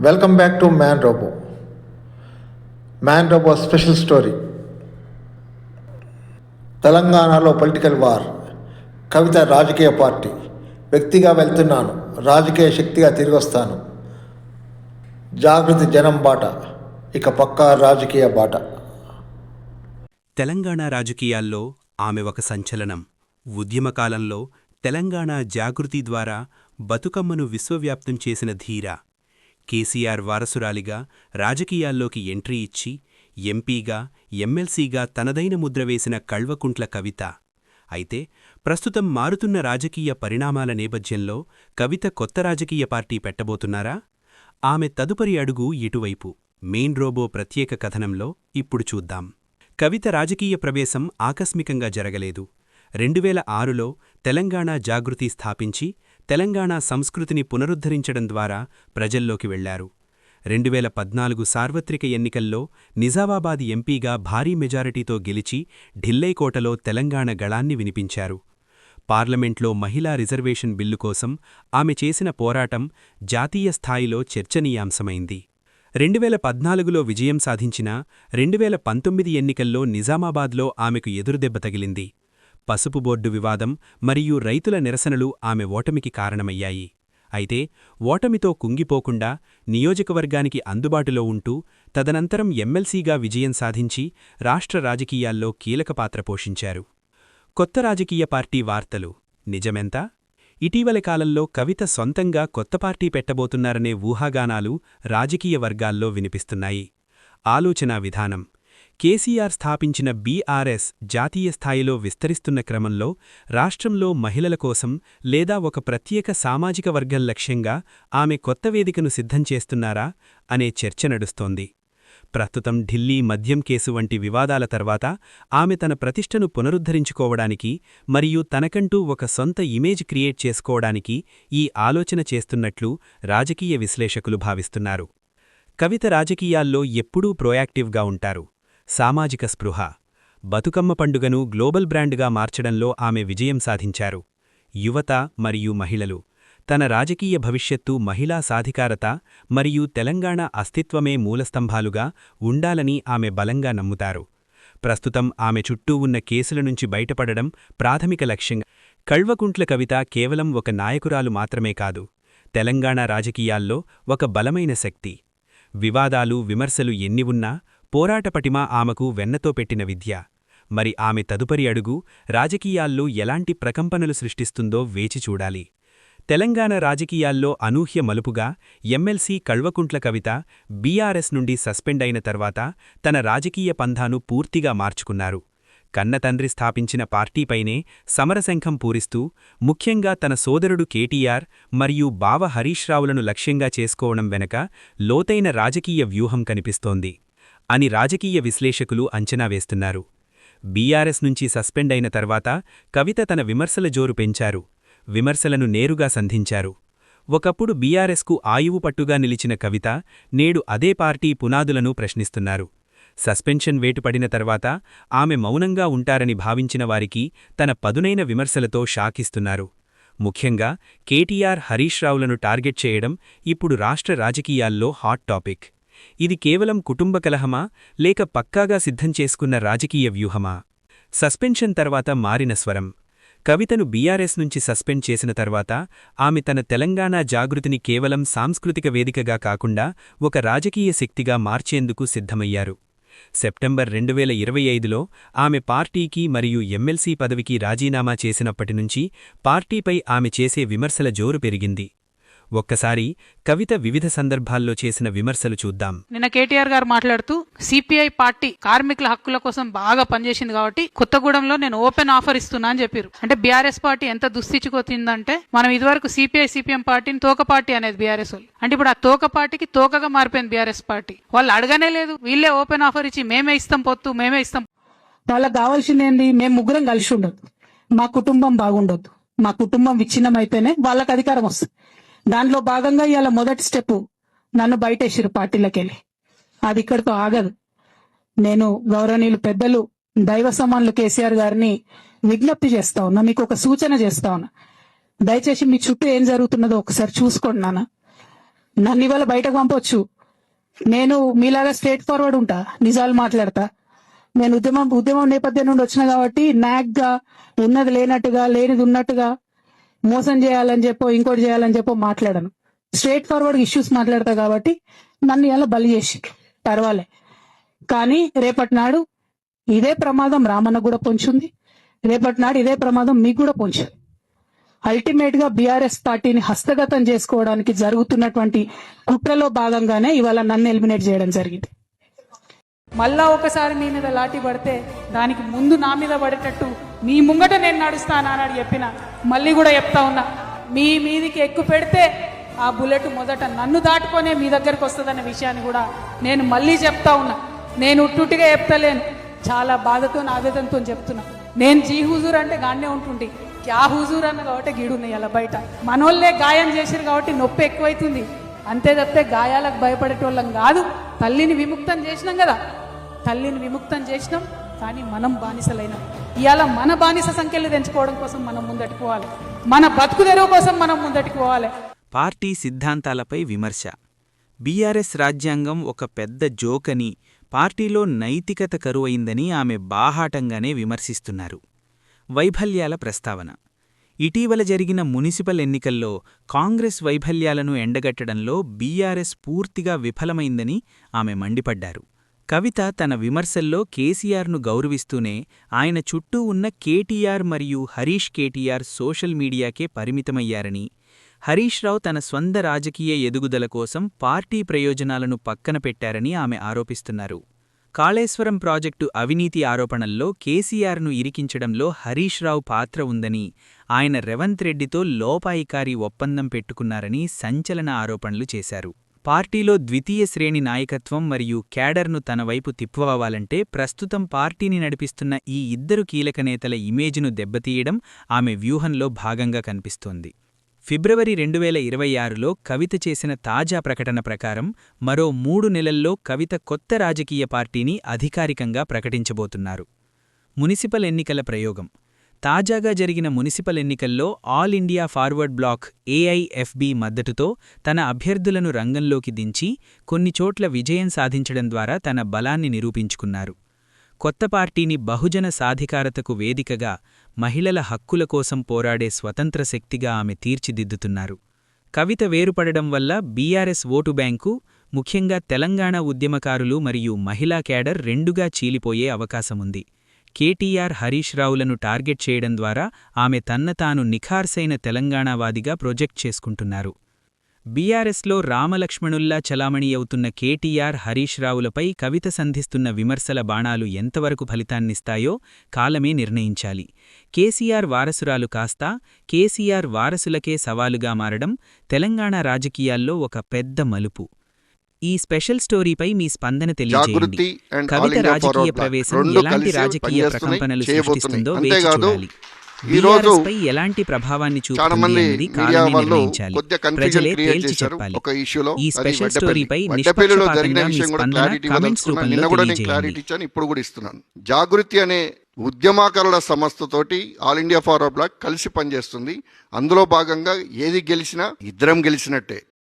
Welcome back to Man Robo. Man Robo special story. తెలంగాణలో political war. Kavitha రాజకీయ పార్టీ. వ్యక్తిగా వెళ్తున్నాను, రాజకీయ శక్తిగా తిరిగి వస్తాను. జాగృతి జనం బాట, ఇక పక్కా రాజకీయ బాట. తెలంగాణ రాజకీయాల్లో ఆమె ఒక సంచలనం. ఉద్యమకాలంలో తెలంగాణ జాగృతి ద్వారా బతుకమ్మను విశ్వవ్యాప్తం చేసిన ధీర. కేసీఆర్ వారసురాలిగా రాజకీయాల్లోకి ఎంట్రీ ఇచ్చి ఎంపీగా, ఎమ్మెల్సీగా తనదైన ముద్ర వేసిన కల్వకుంట్ల కవిత. అయితే ప్రస్తుతం మారుతున్న రాజకీయ పరిణామాల నేపథ్యంలో కవిత కొత్త రాజకీయ పార్టీ పెట్టబోతున్నారా? ఆమె తదుపరి అడుగు ఇటువైపు. మెయిన్ రోబో ప్రత్యేక కథనంలో ఇప్పుడు చూద్దాం. కవిత రాజకీయ ప్రవేశం ఆకస్మికంగా జరగలేదు. 2006లో తెలంగాణ జాగృతి స్థాపించి తెలంగాణ సంస్కృతిని పునరుద్ధరించడం ద్వారా ప్రజల్లోకి వెళ్లారు. 2014 సార్వత్రిక ఎన్నికల్లో నిజామాబాద్ ఎంపీగా భారీ మెజారిటీతో గెలిచి ఢిల్లైకోటలో తెలంగాణ గళాన్ని వినిపించారు. పార్లమెంట్లో మహిళా రిజర్వేషన్ బిల్లు కోసం ఆమె చేసిన పోరాటం జాతీయ స్థాయిలో చర్చనీయాంశమైంది. 2014లో విజయం సాధించినా 2019 ఎన్నికల్లో నిజామాబాద్లో ఆమెకు ఎదురుదెబ్బ తగిలింది. పసుపు బోర్డు వివాదం మరియు రైతుల నిరసనలు ఆమె ఓటమికి కారణమయ్యాయి. అయితే ఓటమితో కుంగిపోకుండా నియోజకవర్గానికి అందుబాటులో ఉంటూ తదనంతరం ఎమ్మెల్సీగా విజయం సాధించి రాష్ట్ర రాజకీయాల్లో కీలక పాత్ర పోషించారు. కొత్త రాజకీయ పార్టీ వార్తలు నిజమెంత? ఇటీవలి కాలంలో కవిత సొంతంగా కొత్త పార్టీ పెట్టబోతున్నారనే ఊహాగానాలు రాజకీయ వర్గాల్లో వినిపిస్తున్నాయి. ఆలోచనా విధానం: కేసీఆర్ స్థాపించిన బీఆర్ఎస్ జాతీయ స్థాయిలో విస్తరిస్తున్న క్రమంలో రాష్ట్రంలో మహిళల కోసం లేదా ఒక ప్రత్యేక సామాజిక వర్గం లక్ష్యంగా ఆమె కొత్త వేదికను సిద్ధం చేస్తున్నారా అనే చర్చ నడుస్తోంది. ప్రస్తుతం ఢిల్లీ మద్యం కేసు వంటి వివాదాల తర్వాత ఆమె తన ప్రతిష్టను పునరుద్ధరించుకోవడానికి మరియు తనకంటూ ఒక సొంత ఇమేజ్ క్రియేట్ చేసుకోవడానికి ఈ ఆలోచన చేస్తున్నట్లు రాజకీయ విశ్లేషకులు భావిస్తున్నారు. కవిత రాజకీయాల్లో ఎప్పుడూ ప్రోయాక్టివ్గా ఉంటారు. సామాజిక స్పృహ: బతుకమ్మ పండుగను గ్లోబల్ బ్రాండ్గా మార్చడంలో ఆమె విజయం సాధించారు. యువత మరియు మహిళలు: తన రాజకీయ భవిష్యత్తు మహిళా సాధికారత మరియు తెలంగాణ అస్తిత్వమే మూలస్తంభాలుగా ఉండాలని ఆమె బలంగా నమ్ముతారు. ప్రస్తుతం ఆమె చుట్టూ ఉన్న కేసుల నుంచి బయటపడడం ప్రాథమిక లక్ష్యంగా. కల్వకుంట్ల కవిత కేవలం ఒక నాయకురాలు మాత్రమే కాదు, తెలంగాణ రాజకీయాల్లో ఒక బలమైన శక్తి. వివాదాలు, విమర్శలు ఎన్ని ఉన్నా పోరాట పటిమ ఆమెకు వెన్నతో పెట్టిన విద్య. మరి ఆమె తదుపరి అడుగు రాజకీయాల్లో ఎలాంటి ప్రకంపనలు సృష్టిస్తుందో వేచి చూడాలి. తెలంగాణ రాజకీయాల్లో అనూహ్య మలుపుగా ఎమ్మెల్సీ కల్వకుంట్ల కవిత బీఆర్ఎస్ నుండి సస్పెండ్ అయిన తర్వాత తన రాజకీయ పంథాను పూర్తిగా మార్చుకున్నారు. కన్నతండ్రి స్థాపించిన పార్టీపైనే సమరశంఖం పూరిస్తూ, ముఖ్యంగా తన సోదరుడు కేటీఆర్ మరియు బావ హరీష్ రావులను లక్ష్యంగా చేసుకోవడం వెనక లోతైన రాజకీయ వ్యూహం కనిపిస్తోంది అని రాజకీయ విశ్లేషకులు అంచనా వేస్తున్నారు. బీఆర్ఎస్ నుంచి సస్పెండ్ అయిన తర్వాత కవిత తన విమర్శల జోరు పెంచారు. విమర్శలను నేరుగా సంధించారు. ఒకప్పుడు బీఆర్ఎస్కు ఆయువు పట్టుగా నిలిచిన కవిత నేడు అదే పార్టీ పునాదులను ప్రశ్నిస్తున్నారు. సస్పెన్షన్ వేటుపడిన తర్వాత ఆమె మౌనంగా ఉంటారని భావించిన వారికి తన పదునైన విమర్శలతో షాకిస్తున్నారు. ముఖ్యంగా కేటీఆర్, హరీష్ రావులను టార్గెట్ చేయడం ఇప్పుడు రాష్ట్ర రాజకీయాల్లో హాట్ టాపిక్. ఇది కేవలం కుటుంబ కలహమా, లేక పక్కాగా సిద్ధం చేసుకున్న రాజకీయ వ్యూహమా? సస్పెన్షన్ తర్వాత మారిన స్వరం: కవితను బీఆర్ఎస్ నుంచి సస్పెండ్ చేసిన తర్వాత ఆమె తన తెలంగాణ జాగృతిని కేవలం సాంస్కృతిక వేదికగా కాకుండా ఒక రాజకీయ శక్తిగా మార్చేందుకు సిద్ధమయ్యారు. సెప్టెంబర్ 2025లో ఆమె పార్టీకి మరియు ఎమ్మెల్సీ పదవికి రాజీనామా చేసినప్పటినుంచి పార్టీపై ఆమె చేసే విమర్శల జోరు పెరిగింది. ఒక్కసారి కవిత వివిధ సందర్భాల్లో చేసిన విమర్శలు చూద్దాం. నిన్న కేటీఆర్ గారు మాట్లాడుతూ సిపిఐ పార్టీ కార్మికుల హక్కుల కోసం బాగా పనిచేసింది కాబట్టి కొత్తగూడెంలో నేను ఓపెన్ ఆఫర్ ఇస్తున్నా అని చెప్పారు. అంటే బీఆర్ఎస్ పార్టీ ఎంత దుస్థితికొచ్చిందంటే, మనం ఇదివరకు సిపిఎం పార్టీని తోక పార్టీ అనేది బీఆర్ఎస్ వాళ్ళు. అంటే ఇప్పుడు ఆ తోక పార్టీకి తోకగా మారిపోయింది బీఆర్ఎస్ పార్టీ. వాళ్ళు అడగనే లేదు, వీళ్ళే ఓపెన్ ఆఫర్ ఇచ్చి మేమే ఇస్తాం పొత్తు, మేమే ఇస్తాం. వాళ్ళకి కావాల్సింది ఏంది? మేము ముగ్గురం కలిసి ఉండొద్దు, మా కుటుంబం బాగుండొద్దు, మా కుటుంబం విచ్ఛిన్నం అయితేనే వాళ్ళకి అధికారం వస్తుంది. దాంట్లో భాగంగా ఇవాళ మొదటి స్టెప్ నన్ను బయటేసిరు పార్టీలకెళ్ళి. అది ఇక్కడితో ఆగదు. నేను గౌరవనీయులు పెద్దలు దైవ సమానులు కేసీఆర్ గారిని విజ్ఞప్తి చేస్తా ఉన్నా, మీకు ఒక సూచన చేస్తా ఉన్నా. దయచేసి మీ చుట్టూ ఏం జరుగుతున్నదో ఒకసారి చూసుకోండి నాన్న. నన్ను ఇవాళ బయటకు పంపొచ్చు, నేను మీలాగా స్ట్రేట్ ఫార్వర్డ్ ఉంటా, నిజాలు మాట్లాడతా. నేను ఉద్యమం నేపథ్యం నుండి వచ్చిన కాబట్టి నాగ్గా ఉన్నది లేనట్టుగా లేనిది ఉన్నట్టుగా మోసం చేయాలని చెప్పో ఇంకోటి చేయాలని చెప్పో మాట్లాడను. స్ట్రేట్ ఫార్వర్డ్ ఇష్యూస్ మాట్లాడతా కాబట్టి నన్ను ఇలా బలి చేసి పర్వాలే. కానీ రేపటి నాడు ఇదే ప్రమాదం రామన్న కూడా పొంచుంది, రేపటి నాడు ఇదే ప్రమాదం మీకు కూడా పొంచుంది. అల్టిమేట్ గా బీఆర్ఎస్ పార్టీని హస్తగతం చేసుకోవడానికి జరుగుతున్నటువంటి కుట్రలో భాగంగానే ఇవాళ నన్ను ఎలిమినేట్ చేయడం జరిగింది. మళ్ళా ఒకసారి మీ మీద లాఠీ పడితే దానికి ముందు నా మీద పడేటట్టు మీ ముంగట నేను నడుస్తానని చెప్పిన, మళ్ళీ కూడా చెప్తా ఉన్నా, మీ మీదికి ఎక్కువ పెడితే ఆ బుల్లెట్ మొదట నన్ను దాటుకొనే మీ దగ్గరకు వస్తుందనే విషయాన్ని కూడా నేను మళ్ళీ చెప్తా ఉన్నా. నేను ఉట్టుటిగా చెప్తలేను, చాలా బాధతో ఆవేదనతో చెప్తున్నా. నేను జీ హుజూర్ అంటే గానే ఉంటుండే, క్యా హుజూర్ అన్న కాబట్టి గీడున్నాయి అలా బయట. మనోళ్ళే గాయం చేశారు కాబట్టి నొప్పి ఎక్కువైతుంది, అంతే తప్పితే గాయాలకు భయపడేటోళ్ళం కాదు. తల్లిని విముక్తం చేసినాం కదా, తల్లిని విముక్తం చేసినాం, కానీ మనం బానిసలైనాం. ఇవాళ మన బానిస సంఖ్యలు తెంచుకోవడం కోసం మనం ముందటికి పోవాలి, మన బతుకు తెరువు కోసం మనం ముందటికి పోవాలి. పార్టీ సిద్ధాంతాలపై విమర్శ. బీఆర్ఎస్ రాజ్యాంగం ఒక పెద్ద జోకని, పార్టీలో నైతికత కరువైందని ఆమె బాహాటంగానే విమర్శిస్తున్నారు. వైఫల్యాల ప్రస్తావన. ఇటీవల జరిగిన మునిసిపల్ ఎన్నికల్లో కాంగ్రెస్ వైఫల్యాలను ఎండగట్టడంలో బీఆర్ఎస్ పూర్తిగా విఫలమైందని ఆమె మండిపడ్డారు. కవిత తన విమర్శల్లో కేసీఆర్ను గౌరవిస్తూనే ఆయన చుట్టూ ఉన్న కేటీఆర్ మరియు హరీష్ కేటీఆర్ సోషల్ మీడియాకే పరిమితమయ్యారని, హరీష్ రావు తన స్వంత రాజకీయ ఎదుగుదల కోసం పార్టీ ప్రయోజనాలను పక్కన పెట్టారని ఆమె ఆరోపిస్తున్నారు. కాళేశ్వరం ప్రాజెక్టు అవినీతి ఆరోపణల్లో కేసీఆర్ను ఇరికించడంలో హరీష్ రావు పాత్ర ఉందని, ఆయన రేవంత్ రెడ్డితో లోపాయికారీ ఒప్పందం పెట్టుకున్నారని సంచలన ఆరోపణలు చేశారు. పార్టీలో ద్వితీయ శ్రేణి నాయకత్వం మరియు క్యాడర్ను తన వైపు తిప్పుకోవాలంటే ప్రస్తుతం పార్టీని నడిపిస్తున్న ఈ ఇద్దరు కీలక నేతల ఇమేజ్ను దెబ్బతీయడం ఆమె వ్యూహంలో భాగంగా కనిపిస్తోంది. ఫిబ్రవరి 2026లో కవిత చేసిన తాజా ప్రకటన ప్రకారం మరో 3 నెలల్లో కవిత కొత్త రాజకీయ పార్టీని అధికారికంగా ప్రకటించబోతున్నారు. మునిసిపల్ ఎన్నికల ప్రయోగం. తాజాగా జరిగిన మునిసిపల్ ఎన్నికల్లో All India Forward Bloc AIFB మద్దతుతో తన అభ్యర్థులను రంగంలోకి దించి కొన్ని చోట్ల విజయం సాధించడం ద్వారా తన బలాన్ని నిరూపించుకున్నారు. కొత్త పార్టీని బహుజన సాధికారతకు వేదికగా, మహిళల హక్కుల కోసం పోరాడే స్వతంత్ర శక్తిగా ఆమె తీర్చిదిద్దుతున్నారు. కవిత వేరుపడడం వల్ల బీఆర్ఎస్ ఓటు బ్యాంకు, ముఖ్యంగా తెలంగాణ ఉద్యమకారులు మరియు మహిళా క్యాడర్ రెండుగా చీలిపోయే అవకాశముంది. కేటీఆర్, హరీష్ రావులను టార్గెట్ చేయడం ద్వారా ఆమె తాను నిఖార్సైన తెలంగాణవాదిగా ప్రొజెక్ట్ చేసుకుంటున్నారు. బీఆర్ఎస్లో రామలక్ష్మణుల్లా చలామణి అవుతున్న కేటీఆర్, హరీష్ రావులపై కవిత సంధిస్తున్న విమర్శల బాణాలు ఎంతవరకు ఫలితాన్నిస్తాయో కాలమే నిర్ణయించాలి. కేసీఆర్ వారసురాలు కాస్తా కేసీఆర్ వారసులకే సవాలుగా మారడం తెలంగాణ రాజకీయాల్లో ఒక పెద్ద మలుపు. ఈ స్పెషల్ స్టోరీపై మీ స్పందన తెలియజేయండి. కవిత రాజకీయ ప్రవేశం ఎలాంటి రాజకీయ ప్రకంపనలు సృష్టిస్తుందో వేచి చూడాలి. బీఆర్ఎస్పై ఎలాంటి ప్రభావాన్ని చూపుతుంది అనేది కాలమే నిర్ణయించాలి. ప్రజలే తేల్చి చెప్పాలి. ఈ స్పెషల్ స్టోరీపై నిష్పక్షపాతంగా మీ స్పందన కామెంట్స్ రూపంలో తెలియజేయండి. ఇప్పుడు కూడా ఇస్తున్నాను. జాగృతి అనే ఉద్యమకారుల సంస్థతోటి ఆల్ ఇండియా ఫార్వర్డ్ బ్లాక్ కలిసి పనిచేస్తుంది. అందులో భాగంగా ఏది గెలిచినా ఇద్దరం గెలిచినట్టే.